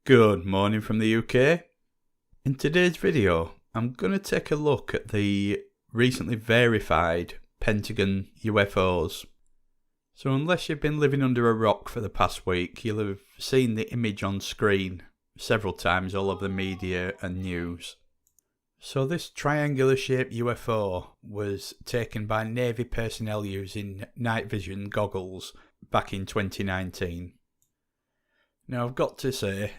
Good morning from the UK. In today's video, I'm going to take a look at the recently verified Pentagon UFOs. So unless you've been living under a rock for the past week, you'll have seen the image on screen several times all over the media and news. So this triangular shaped UFO was taken by Navy personnel using night vision goggles back in 2019. Now I've got to say,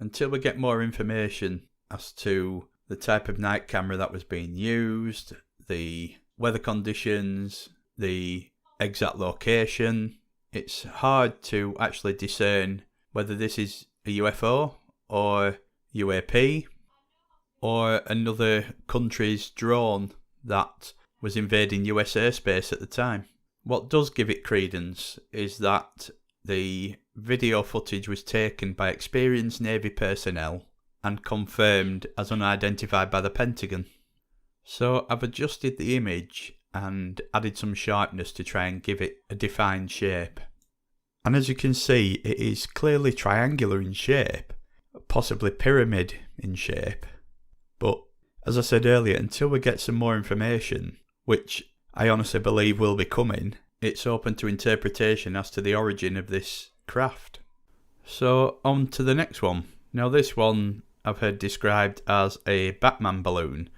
until we get more information as to the type of night camera that was being used, the weather conditions, the exact location, it's hard to actually discern whether this is a UFO or UAP or another country's drone that was invading US airspace at the time. What does give it credence is that the video footage was taken by experienced Navy personnel and confirmed as unidentified by the Pentagon. So I've adjusted the image and added some sharpness to try and give it a defined shape. And as you can see, it is clearly triangular in shape, possibly pyramid in shape. But as I said earlier, until we get some more information, which I honestly believe will be coming, it's open to interpretation as to the origin of this craft. So on to the next one. Now this one I've heard described as a Batman balloon,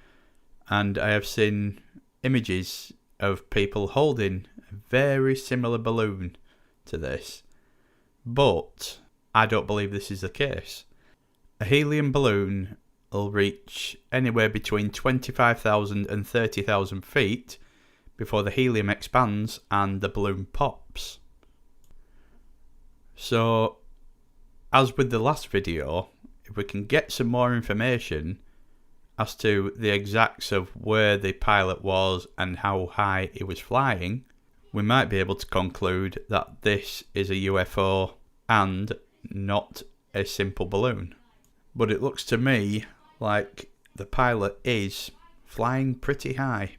and I have seen images of people holding a very similar balloon to this, but I don't believe this is the case. A helium balloon will reach anywhere between 25,000 and 30,000 feet before the helium expands and the balloon pops. So, as with the last video, if we can get some more information as to the exacts of where the pilot was and how high he was flying, we might be able to conclude that this is a UFO and not a simple balloon. But it looks to me like the pilot is flying pretty high.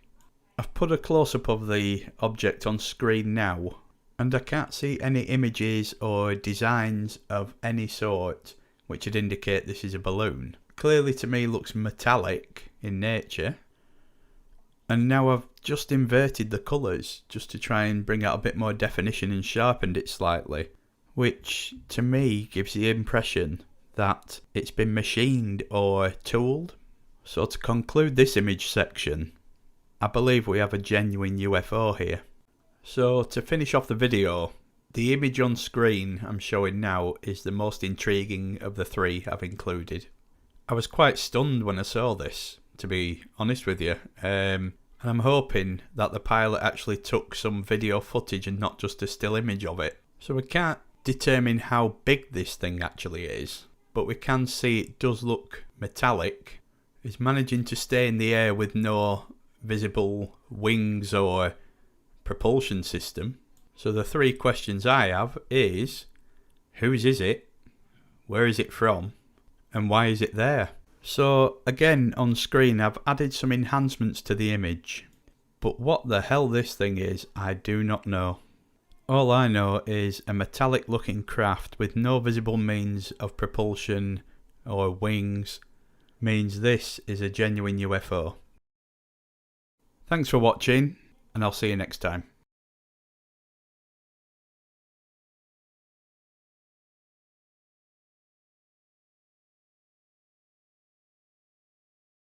I've put a close-up of the object on screen now, and I can't see any images or designs of any sort which would indicate this is a balloon. Clearly to me looks metallic in nature. And now I've just inverted the colours just to try and bring out a bit more definition and sharpened it slightly, which to me gives the impression that it's been machined or tooled. So to conclude this image section, I believe we have a genuine UFO here. So to finish off the video, the image on screen I'm showing now is the most intriguing of the three I've included. I was quite stunned when I saw this, to be honest with you, and I'm hoping that the pilot actually took some video footage and not just a still image of it. So we can't determine how big this thing actually is, but we can see it does look metallic. It's managing to stay in the air with no visible wings or propulsion system. So the three questions I have is, whose is it, where is it from, and why is it there? So again on screen I've added some enhancements to the image, but what the hell this thing is I do not know. All I know is a metallic looking craft with no visible means of propulsion or wings means this is a genuine UFO. Thanks for watching, and I'll see you next time.